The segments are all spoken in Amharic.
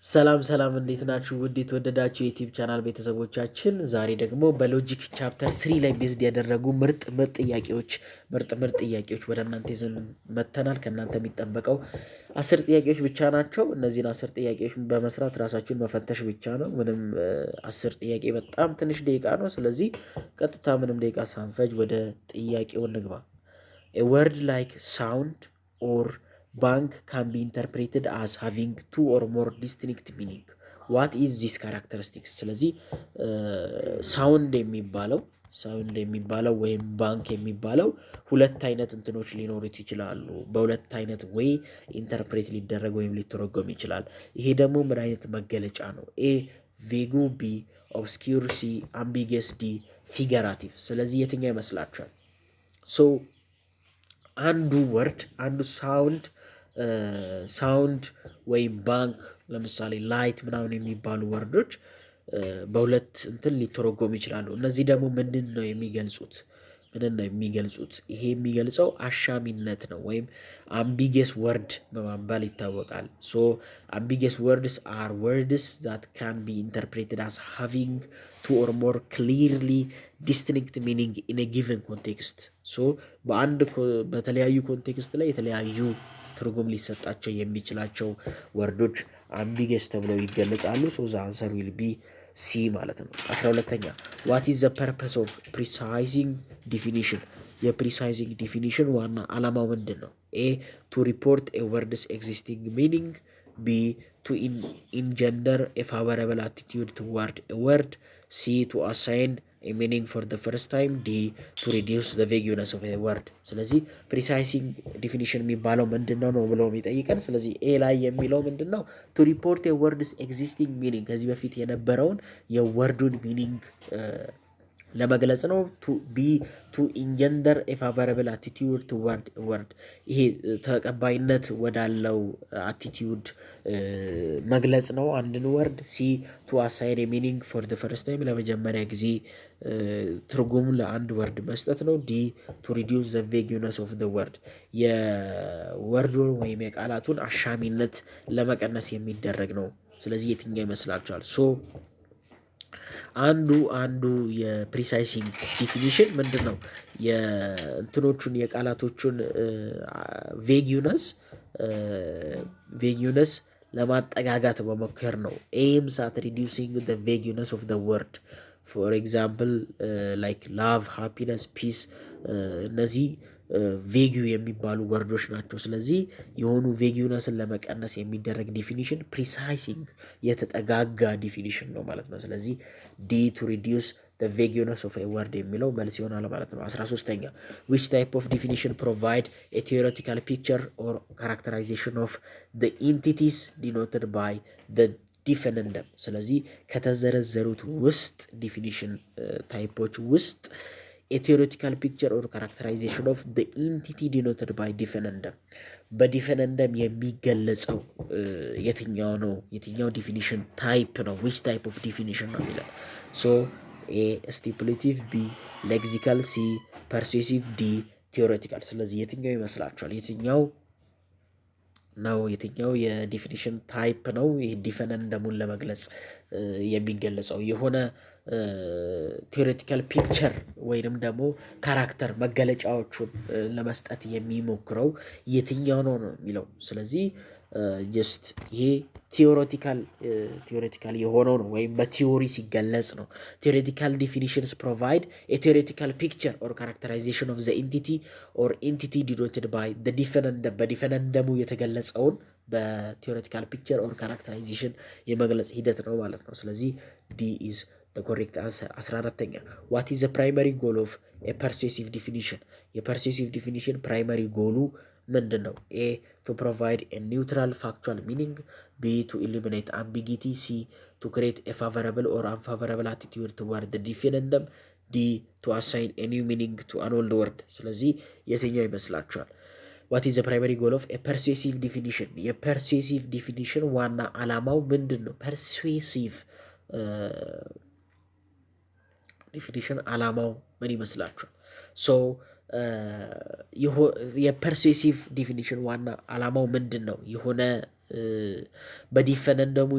ሰላም ሰላም እንዴት ናችሁ? ውድ የተወደዳችሁ የዩቲዩብ ቻናል ቤተሰቦቻችን ዛሬ ደግሞ በሎጂክ ቻፕተር 3 ላይ ቤዝድ ያደረጉ ምርጥ ጥያቄዎች ወደ እናንተ ይዘን መጥተናል። ከእናንተ የሚጠበቀው 10 ጥያቄዎች ብቻ ናቸው። እነዚህን 10 ጥያቄዎች በመስራት ራሳችሁን መፈተሽ ብቻ ነው። ምንም 10 ጥያቄ በጣም ትንሽ ደቂቃ ነው። ስለዚህ ቀጥታ ምንም ደቂቃ ሳንፈጅ ወደ ጥያቄው እንግባ። A word like sound or bank can be interpreted as having two or more distinct meaning. What is this characteristics? ስለዚህ ሳውንድ የሚባለው ወይም ባንክ የሚባለው ሁለት አይነት እንትኖች ሊኖሩት ይችላሉ። በሁለት አይነት ወይ ኢንተርፕሬት ሊደረግ ወይም ሊተረጎም ይችላል። ይሄ ደግሞ ምን አይነት መገለጫ ነው? ኤ ቬጉ፣ ቢ ኦብስኪዩር፣ ሲ አምቢገስ፣ ዲ ፊገራቲቭ። ስለዚህ የትኛው ይመስላችኋል? ሶ አንዱ ሳውንድ ወይም ባንክ ለምሳሌ ላይት ምናምን የሚባሉ ወርዶች በሁለት እንትን ሊተረጎሙ ይችላሉ። እነዚህ ደግሞ ምንድን ነው የሚገልጹት? ይሄ የሚገልጸው አሻሚነት ነው ወይም አምቢጌስ ወርድ በማባል ይታወቃል። ሶ አምቢጌስ ወርድስ አር ወርድስ ዛት ካን ቢ ኢንተርፕሬትድ አስ ሃቪንግ ቱ ኦር ሞር ክሊርሊ ዲስቲንክት ሚኒንግ ኢን ኤ ጊቨን ኮንቴክስት። ሶ በተለያዩ ኮንቴክስት ላይ የተለያዩ ትርጉም ሊሰጣቸው የሚችላቸው ወርዶች አምቢጌስ ተብለው ይገለጻሉ። ሶ ዘ አንሰር ዊል ቢ ሲ ማለት ነው። 12ኛ ዋት ኢዝ ዘ ፐርፐስ ኦፍ ፕሪሳይዚንግ ዲፊኒሽን? የፕሪሳይዚንግ ዲፊኒሽን ዋና ዓላማው ምንድን ነው? ኤ ቱ ሪፖርት ኤ ወርድስ ኤግዚስቲንግ ሚኒንግ፣ ቢ ቱ ኢንጀንደር ኤ ፋቨረብል አቲቲዩድ ቱዋርድ ኤ ወርድ፣ ሲ ቱ አሳይን ሚኒንግ ፎር ዘ ፈርስት ታይም፣ ዲ ቱ ሪዲዩስ ዘ ቬጊነስ ኦፍ ኤ ወርድ። ስለዚህ ፕሪሳይሲንግ ዲፊኒሽን የሚባለው ምንድን ነው ብለው የሚጠይቀን። ስለዚህ ኤ ላይ የሚለው ምንድን ነው? ቱ ሪፖርት የወርድስ ኤግዚስቲንግ ሚኒንግ፣ ከዚህ በፊት የነበረውን የወርዱን ሚኒንግ ለመግለጽ ነው። ቢ ቱ ኢንጀንደር ኤ ፋቨረብል አቲቲዩድ ቱዋርድ ወርድ፣ ይሄ ተቀባይነት ወዳለው አቲቲዩድ መግለጽ ነው አንድን ወርድ። ሲ ቱ አሳይን ሚኒንግ ፎር ደ ፈርስት ታይም፣ ለመጀመሪያ ጊዜ ትርጉም ለአንድ ወርድ መስጠት ነው። ዲ ቱ ሪዲዩስ ዘ ቬጊነስ ኦፍ ደ ወርድ፣ የወርዱን ወይም የቃላቱን አሻሚነት ለመቀነስ የሚደረግ ነው። ስለዚህ የትኛው ይመስላችኋል? ሶ አንዱ የፕሪሳይሲንግ ዲፊኒሽን ምንድን ነው? የእንትኖቹን የቃላቶቹን ቬጊነስ ለማጠጋጋት መሞከር ነው። ኤምስ አት ሪዲዩሲንግ ዘ ቬጊነስ ኦፍ ዘ ወርድ ፎር ኤግዛምፕል ላይክ ላቭ፣ ሃፒነስ፣ ፒስ እነዚህ ቬጊው የሚባሉ ወርዶች ናቸው። ስለዚህ የሆኑ ቬጊነስን ለመቀነስ የሚደረግ ዲፊኒሽን ፕሪሳይሲንግ የተጠጋጋ ዲፊኒሽን ነው ማለት ነው። ስለዚህ ዲ ቱ ሪዲዩስ the vagueness of a word የሚለው መልስ ይሆናል ማለት ነው። 13ኛ which type of definition provide a theoretical picture or characterization of the entities denoted by the ዲፈነንደም። ስለዚህ ከተዘረዘሩት ውስጥ ዲፊኒሽን ታይፖች ውስጥ የቴዎሬቲካል ፒክቸር ኦር ካራክተራይዜሽን ኦፍ the entity denoted by ዲፈነንደም፣ በዲፈነንደም የሚገለጸው የትኛው ነው? የትኛው ዲፊኒሽን ታይፕ ነው? which type of definition ነው የሚለው። ሶ ኤ ስቲፑሌቲቭ፣ ቢ ሌክሲካል፣ ሲ ፐርሱሲቭ፣ ዲ ቴዎሬቲካል። ስለዚህ የትኛው ይመስላችኋል? የትኛው የዲፊኒሽን ታይፕ ነው? ይህ ዲፈነንደሙን ለመግለጽ የሚገለጸው የሆነ ቴዎሬቲካል ፒክቸር ወይንም ደግሞ ካራክተር መገለጫዎቹን ለመስጠት የሚሞክረው የትኛው ነው የሚለው። ስለዚህ ጀስት ይሄ ቴዎሬቲካል የሆነው ነው ወይም በቲዮሪ ሲገለጽ ነው። ቴዎሬቲካል ዲፊኒሽንስ ፕሮቫይድ ኤ ቴዎሬቲካል ፒክቸር ኦር ካራክተራይዜሽን ኦፍ ዘ ኢንቲቲ ኦር ኢንቲቲ ዲኖትድ ባይ ዘ ዲፈነንደም፣ በዲፈነንደሙ የተገለጸውን በቴዎሬቲካል ፒክቸር ኦር ካራክተራይዜሽን የመግለጽ ሂደት ነው ማለት ነው። ስለዚህ ዲ ኢዝ ኮሬክት አንሰር። 14ኛ ዋት ኢዝ ዘ ፕራይመሪ ጎል ኦፍ ኤ ፐርሱሲቭ ዲፊኒሽን? የፐርሱሲቭ ዲፊኒሽን ፕራይመሪ ጎሉ ምንድን ነው? ኤ ቱ ፕሮቫይድ ኤ ኒውትራል ፋክቹዋል ሚኒንግ፣ ቢ ቱ ኢሊሚኔት አምቢጊቲ፣ ሲ ቱ ክሬት ኤ ፋቨረብል ኦር አንፋቨረብል አቲቲዩድ ቱዋርድ ዲፈነንደም፣ ዲ ቱ አሳይን ኤ ኒው ሚኒንግ ቱ አን ኦልድ ወርድ። ስለዚህ የትኛው ይመስላችኋል? ዋት ኢዝ ዘ ፕራይመሪ ጎል ኦፍ ኤ ፐርሱሲቭ ዲፊኒሽን? የፐርሱሲቭ ዲፊኒሽን ዋና ዓላማው ምንድን ነው? ፐርሱሲቭ ዲፊኒሽን ዓላማው ምን ይመስላችኋል? ሶ የፐርሱሲቭ ዲፊኒሽን ዋና ዓላማው ምንድን ነው? የሆነ በዲፈነንት ደግሞ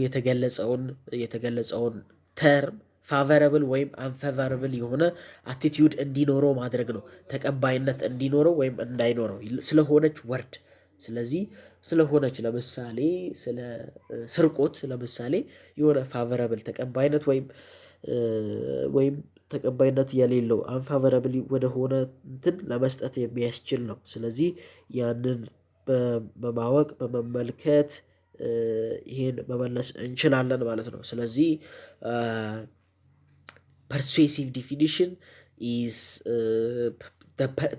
የተገለጸውን ተርም ፋቨረብል ወይም አንፌቨረብል የሆነ አቲቲዩድ እንዲኖረው ማድረግ ነው። ተቀባይነት እንዲኖረው ወይም እንዳይኖረው ስለሆነች ወርድ። ስለዚህ ስለሆነች ለምሳሌ ስለ ስርቆት ለምሳሌ የሆነ ፋቨረብል ተቀባይነት ወይም ተቀባይነት የሌለው አንፋቨረብል ወደሆነ እንትን ለመስጠት የሚያስችል ነው። ስለዚህ ያንን በማወቅ በመመልከት ይሄን መመለስ እንችላለን ማለት ነው። ስለዚህ persuasive definition is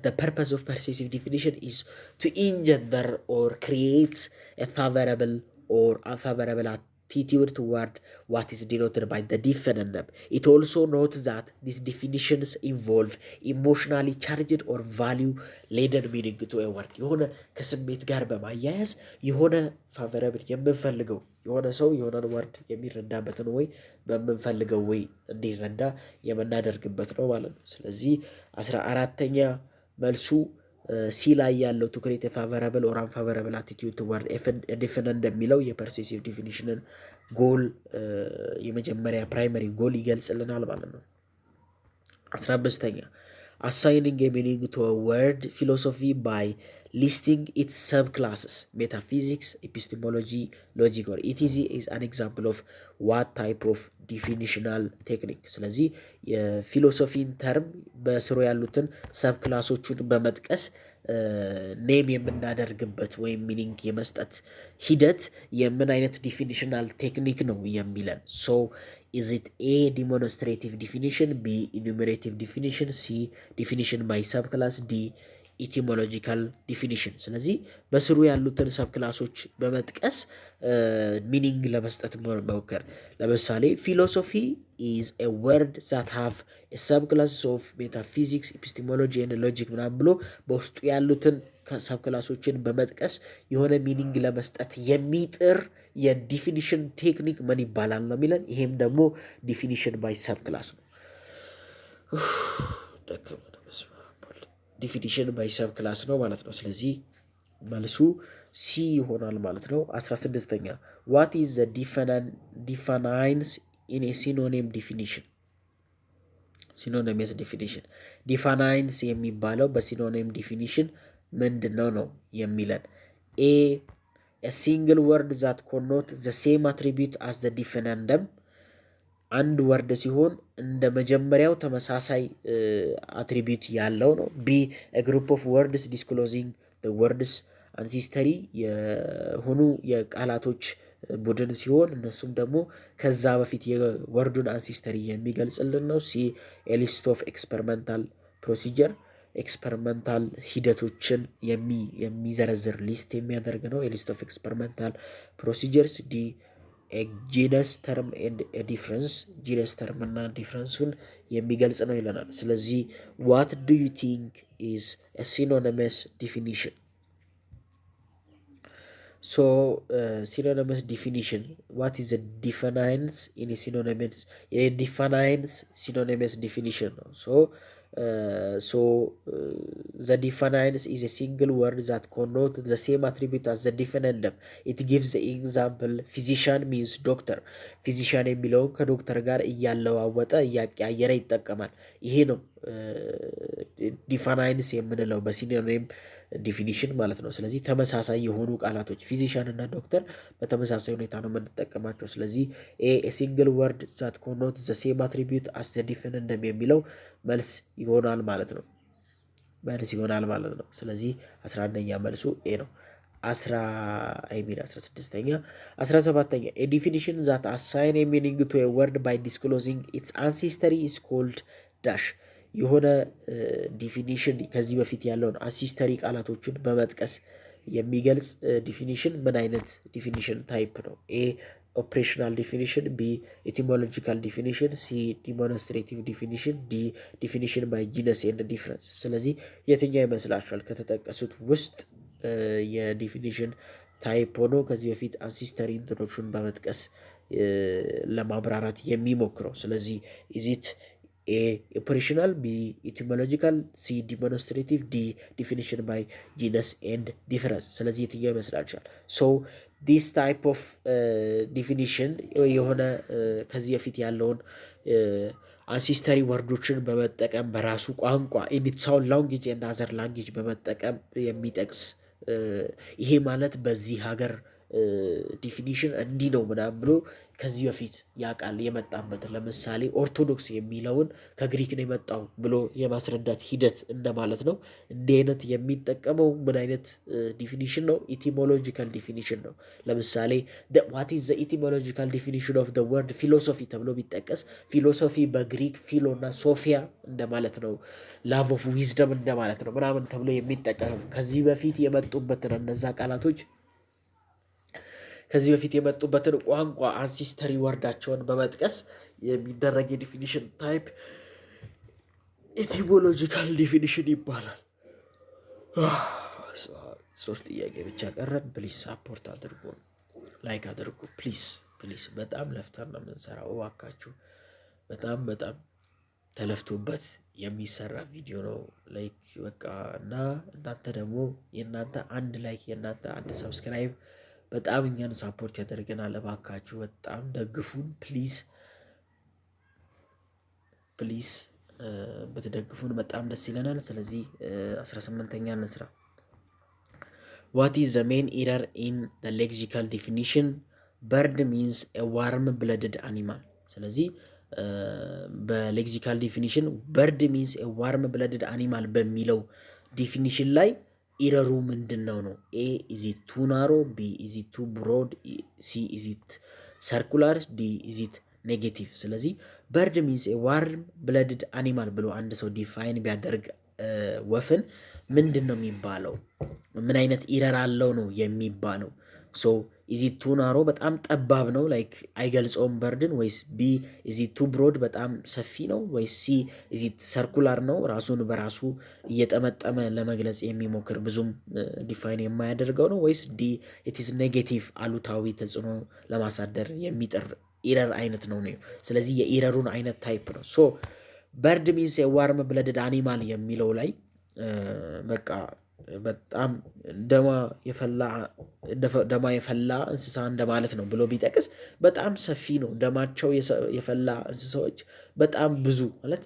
the purpose of persuasive definition is to engender or create a favorable or unfavorable attitude toward what is denoted by the definition. It also notes that these definitions involve emotionally charged or value laden meaning to a word. የሆነ ከስሜት ጋር በማያያዝ የሆነ ፋቨረብል የምንፈልገው የሆነ ሰው የሆነን ወርድ የሚረዳበትን ወይ በምንፈልገው ወይ እንዲረዳ የምናደርግበት ነው ማለት ነው። ስለዚህ 14ኛ መልሱ ሲ ላይ ያለው to create a favorable or unfavorable attitude toward a definition እንደሚለው የፐርሱሲቭ ዲፊኒሽንን ጎል የመጀመሪያ ፕራይመሪ ጎል ይገልጽልናል ማለት ነው። 15ኛ assigning a meaning to a word philosophy by listing its subclasses metaphysics, epistemology, logic or etc is an example of what type of definitional technique. ስለዚህ የፊሎሶፊን ተርም በስሩ ያሉትን ሰብ ክላሶቹን በመጥቀስ ኔም የምናደርግበት ወይም ሚኒንግ የመስጠት ሂደት የምን አይነት ዲፊኒሽናል ቴክኒክ ነው የሚለን። ሶ is it A demonstrative definition, B enumerative definition, C definition by subclass, D ኢቲሞሎጂካል ዲፊኒሽን። ስለዚህ በስሩ ያሉትን ሰብ ክላሶች በመጥቀስ ሚኒንግ ለመስጠት መሞከር። ለምሳሌ ፊሎሶፊ ኢዝ ኤ ወርድ ዛት ሃቭ ሰብ ክላስ ኦፍ ሜታፊዚክስ ኤፒስቴሞሎጂ ኤንድ ሎጂክ ምናምን ብሎ በውስጡ ያሉትን ሰብ ክላሶችን በመጥቀስ የሆነ ሚኒንግ ለመስጠት የሚጥር የዲፊኒሽን ቴክኒክ ምን ይባላል ነው የሚለን። ይሄም ደግሞ ዲፊኒሽን ባይ ሰብ ክላስ ነው። ዲፊኒሽን ባይ ሰብ ክላስ ነው ማለት ነው። ስለዚህ መልሱ ሲ ይሆናል ማለት ነው። 16ኛ ዋት ኢዝ ዘ ዲፋናይንስ ኢን ኤ ሲኖኒም ዲፊኒሽን። ሲኖኒምስ ዲፊኒሽን ዲፋናይንስ የሚባለው በሲኖኒም ዲፊኒሽን ምንድነው ነው የሚለን። ኤ ሲንግል ወርድ ዛት ኮኖት ዘ ሴም አትሪቢዩት አስ ዘ ዲፈነንደም አንድ ወርድ ሲሆን እንደ መጀመሪያው ተመሳሳይ አትሪቢዩት ያለው ነው። ቢ ግሩፕ ኦፍ ወርድስ ዲስክሎዚንግ ወርድስ አንሲስተሪ የሆኑ የቃላቶች ቡድን ሲሆን እነሱም ደግሞ ከዛ በፊት የወርዱን አንሲስተሪ የሚገልጽልን ነው። ሲ ሊስት ኦፍ ኤክስፐሪመንታል ፕሮሲጀር ኤክስፐሪመንታል ሂደቶችን የሚዘረዝር ሊስት የሚያደርግ ነው። ሊስት ኦፍ ኤክስፐሪመንታል ፕሮሲጀርስ። ዲ ጂነስ ተርም ኤንድ ዲፍረንስ ጂነስ ተርም እና ዲፍረንሱን የሚገልጽ ነው ይለናል። ስለዚህ ዋት ዱ ዩ ቲንክ ኢዝ ሲኖኒመስ ዲፊኒሽን? ሶ ሲኖኒመስ ዲፊኒሽን ዋት ኢዝ ዲፋናይንስ ኢን ሲኖኒመስ የዲፋናይንስ ሲኖኒመስ ዲፊኒሽን ነው። ሶ the definance is a single word that connotes the same attribute as the defendant. It gives the example physician means doctor. physician የሚለውን ከዶክተር ጋር እያለዋወጠ እያቀያየረ ይጠቀማል። ይሄ ነው ዲፋናይንስ የምንለው በሲኖኒም ዲፊኒሽን ማለት ነው። ስለዚህ ተመሳሳይ የሆኑ ቃላቶች ፊዚሻን እና ዶክተር በተመሳሳይ ሁኔታ ነው የምንጠቀማቸው። ስለዚህ ኤ ሲንግል ወርድ ዛት ኮኖት ዘ ሴም አትሪቢዩት አስ ዘ ዲፈነንደም የሚለው መልስ ይሆናል ማለት ነው። ስለዚህ 11ኛ መልሱ ኤ ነው። 16ኛ 17ኛ a definition that assign a meaning to a word by disclosing its ancestry is called dash የሆነ ዲፊኒሽን ከዚህ በፊት ያለውን አንሲስተሪ ቃላቶችን በመጥቀስ የሚገልጽ ዲፊኒሽን ምን አይነት ዲፊኒሽን ታይፕ ነው? ኤ ኦፕሬሽናል ዲፊኒሽን፣ ቢ ኤቲሞሎጂካል ዲፊኒሽን፣ ሲ ዲሞንስትሬቲቭ ዲፊኒሽን፣ ዲ ዲፊኒሽን ባይ ጂነስ ኤንድ ዲፍረንስ። ስለዚህ የትኛው ይመስላችኋል ከተጠቀሱት ውስጥ የዲፊኒሽን ታይፕ ሆኖ ከዚህ በፊት አንሲስተሪ እንትኖቹን በመጥቀስ ለማብራራት የሚሞክረው? ስለዚህ ኢዚት ኤ ኦፕሬሽናል፣ ቢ ኢቲሞሎጂካል፣ ሲ ዲሞንስትሬቲቭ፣ ዲ ዲፊኒሽን ባይ ጂነስ ኤንድ ዲፍረንስ። ስለዚህ የትኛው ይመስላችኋል? ሶ ዲስ ታይፕ ኦፍ ዲፊኒሽን የሆነ ከዚህ በፊት ያለውን አንሲስተሪ ወርዶችን በመጠቀም በራሱ ቋንቋ ኢን ኢትስ ኦውን ላንጉዌጅ ኤንድ አዘር ላንጉዌጅ በመጠቀም የሚጠቅስ ይሄ ማለት በዚህ ሀገር ዲፊኒሽን እንዲህ ነው ምናምን ብሎ ከዚህ በፊት ያውቃል የመጣበት። ለምሳሌ ኦርቶዶክስ የሚለውን ከግሪክ ነው የመጣው ብሎ የማስረዳት ሂደት እንደማለት ነው። እንዲህ አይነት የሚጠቀመው ምን አይነት ዲፊኒሽን ነው? ኢቲሞሎጂካል ዲፊኒሽን ነው። ለምሳሌ ዋት ኢዝ ዘ ኢቲሞሎጂካል ዲፊኒሽን ኦፍ ዘ ወርድ ፊሎሶፊ ተብሎ ቢጠቀስ ፊሎሶፊ በግሪክ ፊሎ እና ሶፊያ እንደማለት ነው። ላቭ ኦፍ ዊዝደም እንደማለት ነው ምናምን ተብሎ የሚጠቀም ከዚህ በፊት የመጡበትን እነዛ ቃላቶች ከዚህ በፊት የመጡበትን ቋንቋ አንሲስተሪ ወርዳቸውን በመጥቀስ የሚደረግ የዲፊኒሽን ታይፕ ኢቲሞሎጂካል ዲፊኒሽን ይባላል። 3 ጥያቄ ብቻ ቀረን። ፕሊስ ሳፖርት አድርጉ፣ ላይክ አድርጉ። ፕሊስ በጣም ለፍተን ነው የምንሰራው። እባካችሁ በጣም ተለፍቶበት የሚሰራ ቪዲዮ ነው። ላይክ በቃ እና እናንተ ደግሞ የእናንተ አንድ ላይክ የእናንተ አንድ ሰብስክራይብ በጣም እኛን ሳፖርት ያደርገናል። እባካችሁ በጣም ደግፉን ፕሊስ ብትደግፉን በጣም ደስ ይለናል። ስለዚህ 18ኛ እንስራ። ዋት ኢዝ ዘ ሜን ኢረር ኢን ዘ ሌክሲካል ዲፊኒሽን? በርድ ሚንስ ኤ ዋርም ብለድድ አኒማል። ስለዚህ በሌክሲካል ዲፊኒሽን በርድ ሚንስ ኤ ዋርም ብለድድ አኒማል በሚለው ዲፊኒሽን ላይ ኢረሩ ምንድን ነው? ኤ ኢዚት ቱ ናሮ፣ ቢ ኢዚት ቱ ብሮድ፣ ሲ ኢዚት ሰርኩላር፣ ዲ ኢዚት ኔጌቲቭ። ስለዚህ በርድ ሚንስ ዋርም ብለድድ አኒማል ብሎ አንድ ሰው ዲፋይን ቢያደርግ ወፍን ምንድን ነው የሚባለው? ምን አይነት ኢረር አለው ነው የሚባለው? ሶ ኢዚት ቱ ናሮ በጣም ጠባብ ነው ላይክ አይገልጸውም በርድን፣ ወይስ ቢ ኢዚት ቱ ብሮድ በጣም ሰፊ ነው፣ ወይስ ሲ ኢዚት ሰርኩላር ነው ራሱን በራሱ እየጠመጠመ ለመግለጽ የሚሞክር ብዙም ዲፋይን የማያደርገው ነው፣ ወይስ ዲ ኢትስ ኔጌቲቭ አሉታዊ ተጽዕኖ ለማሳደር የሚጥር ኢረር አይነት ነው ነው። ስለዚህ የኢረሩን አይነት ታይፕ ነው። ሶ በርድ ሚንስ የዋርም ብለድድ አኒማል የሚለው ላይ በቃ በጣም ደማ የፈላ እንስሳ እንደማለት ነው ብሎ ቢጠቅስ በጣም ሰፊ ነው። ደማቸው የፈላ እንስሳዎች በጣም ብዙ ማለት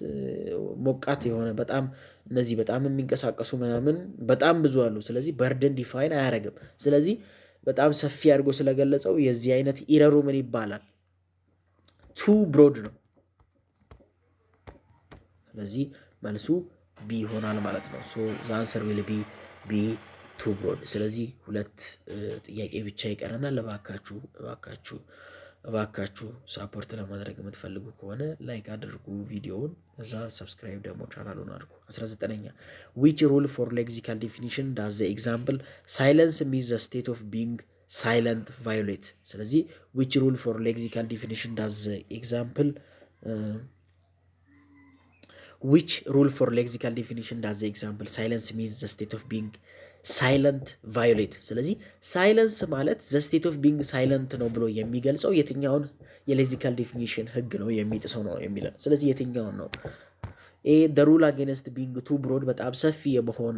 ሞቃት የሆነ በጣም እነዚህ በጣም የሚንቀሳቀሱ ምናምን በጣም ብዙ አሉ። ስለዚህ በርድን ዲፋይን አያደርግም። ስለዚህ በጣም ሰፊ አድርጎ ስለገለጸው የዚህ አይነት ኢረሩ ምን ይባላል? ቱ ብሮድ ነው። ስለዚህ መልሱ ቢ ይሆናል ማለት ነው። ሶ ዘ አንሰር ዊል ቢ ቱ ብሮድ። ስለዚህ 2 ጥያቄ ብቻ ይቀረናል። እባካችሁ ሳፖርት ለማድረግ የምትፈልጉ ከሆነ ላይክ አድርጉ ቪዲዮውን፣ እዛ ሰብስክራይብ ደግሞ ቻናሉን አድርጉ። 19ኛ which rule for lexical definition does the example silence means the state of being silent violate? ስለዚህ which rule for lexical definition does the example which rule for lexical definition does the example silence means the state of being ሳይለንት ቫዮሌት? ስለዚህ ሳይለንስ ማለት ዘ ስቴት ኦፍ ቢንግ ሳይለንት ነው ብሎ የሚገልጸው የትኛውን የሌክሲካል ዲፊኒሽን ህግ ነው የሚጥሰው ነው የሚለን። ስለዚህ የትኛውን ነው? ኤ ዘ ሩል አጌንስት ቢንግ ቱ ብሮድ በጣም ሰፊ የመሆን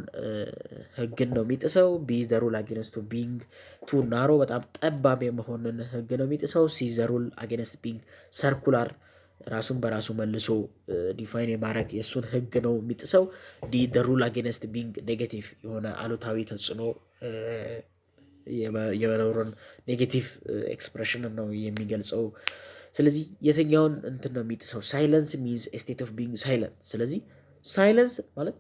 ህግን ነው የሚጥሰው። ቢ ዘ ሩል አጌንስት ቢንግ ቱ ናሮ በጣም ጠባብ የመሆንን ህግ ነው የሚጥሰው። ሲ ዘ ሩል አጌንስት ቢንግ ሰርኩላር ራሱን በራሱ መልሶ ዲፋይን የማድረግ የእሱን ህግ ነው የሚጥሰው። ዲ ዘ ሩል አጌንስት ቢንግ ኔጌቲቭ የሆነ አሉታዊ ተጽዕኖ የመኖሩን ኔጌቲቭ ኤክስፕሬሽን ነው የሚገልጸው። ስለዚህ የትኛውን እንትን ነው የሚጥሰው? ሳይለንስ ሚንስ ስቴት ኦፍ ቢንግ ሳይለንት። ስለዚህ ሳይለንስ ማለት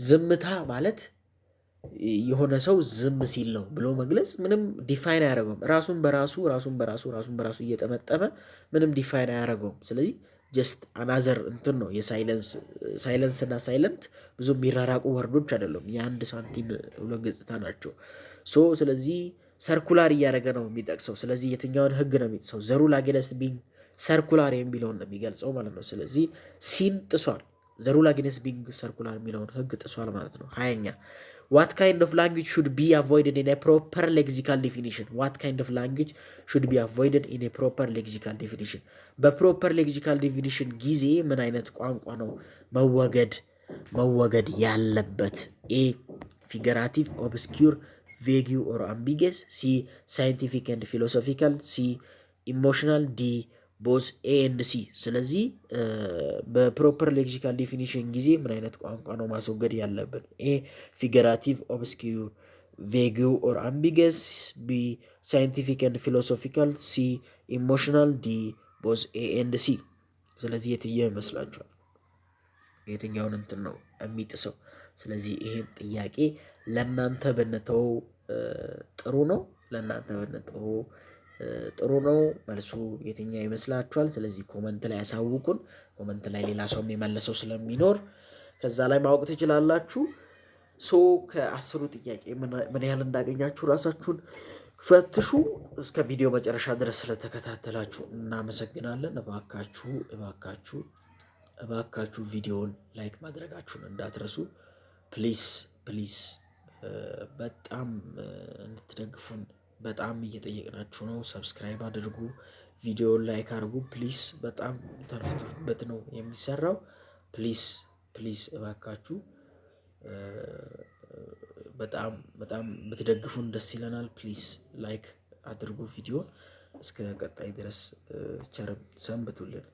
ዝምታ ማለት የሆነ ሰው ዝም ሲል ነው ብሎ መግለጽ ምንም ዲፋይን አያደርገውም። ራሱን በራሱ እየጠመጠመ ምንም ዲፋይን አያደርገውም። ስለዚህ ጀስት አናዘር እንትን ነው ሳይለንስ እና ሳይለንት ብዙ የሚራራቁ ወርዶች አይደሉም፣ የአንድ ሳንቲም 2 ገጽታ ናቸው። ስለዚህ ሰርኩላር እያደረገ ነው የሚጠቅሰው። ስለዚህ የትኛውን ህግ ነው የሚጥሰው? ዘ ሩል አጌንስት ቢንግ ሰርኩላር የሚለውን ነው የሚገልጸው ማለት ነው። ስለዚህ ሲን ጥሷል። ዘ ሩል አጌንስት ቢንግ ሰርኩላር የሚለውን ህግ ጥሷል ማለት ነው። 20ኛ what kind of language should be avoided in a proper lexical definition? what kind of language should be avoided in a proper lexical definition? በፕሮፐር ሌክሲካል ዲፊኒሽን ጊዜ ምን አይነት ቋንቋ ነው መወገድ ያለበት? ኤ ፊገራቲቭ ኦብስኪር vague or ambiguous, C scientific and philosophical, C ኢሞሽናል፣ ዲ ቦዝ ኤ ኤንድ ሲ። ስለዚህ በፕሮፐር ሌክሲካል ዲፊኒሽን ጊዜ ምን አይነት ቋንቋ ነው ማስወገድ ያለብን? ኤ ፊገራቲቭ ኦብስኪዩር ቬጊው ኦር አምቢገስ፣ ቢ ሳይንቲፊክ ኤንድ ፊሎሶፊካል፣ ሲ ኢሞሽናል፣ ዲ ቦዝ ኤ ኤንድ ሲ። ስለዚህ የትኛው ይመስላችኋል? የትኛውን እንትን ነው የሚጥሰው? ስለዚህ ይሄን ጥያቄ ለእናንተ ብንተው ጥሩ ነው። ለእናንተ ብንተው ጥሩ ነው። መልሱ የትኛው ይመስላችኋል? ስለዚህ ኮመንት ላይ ያሳውቁን። ኮመንት ላይ ሌላ ሰው የሚመለሰው ስለሚኖር ከዛ ላይ ማወቅ ትችላላችሁ። ከ10 ጥያቄ ምን ያህል እንዳገኛችሁ ራሳችሁን ፈትሹ። እስከ ቪዲዮ መጨረሻ ድረስ ስለተከታተላችሁ እናመሰግናለን። እባካችሁ ቪዲዮውን ላይክ ማድረጋችሁን እንዳትረሱ። ፕሊስ በጣም እንድትደግፉን በጣም እየጠየቅናችሁ ነው። ሰብስክራይብ አድርጉ፣ ቪዲዮውን ላይክ አድርጉ ፕሊስ። በጣም ተርፍቶበት ነው የሚሰራው። ፕሊስ እባካችሁ በጣም ብትደግፉን ደስ ይለናል። ፕሊስ ላይክ አድርጉ ቪዲዮን። እስከ ቀጣይ ድረስ ቸር ሰንብቱልን።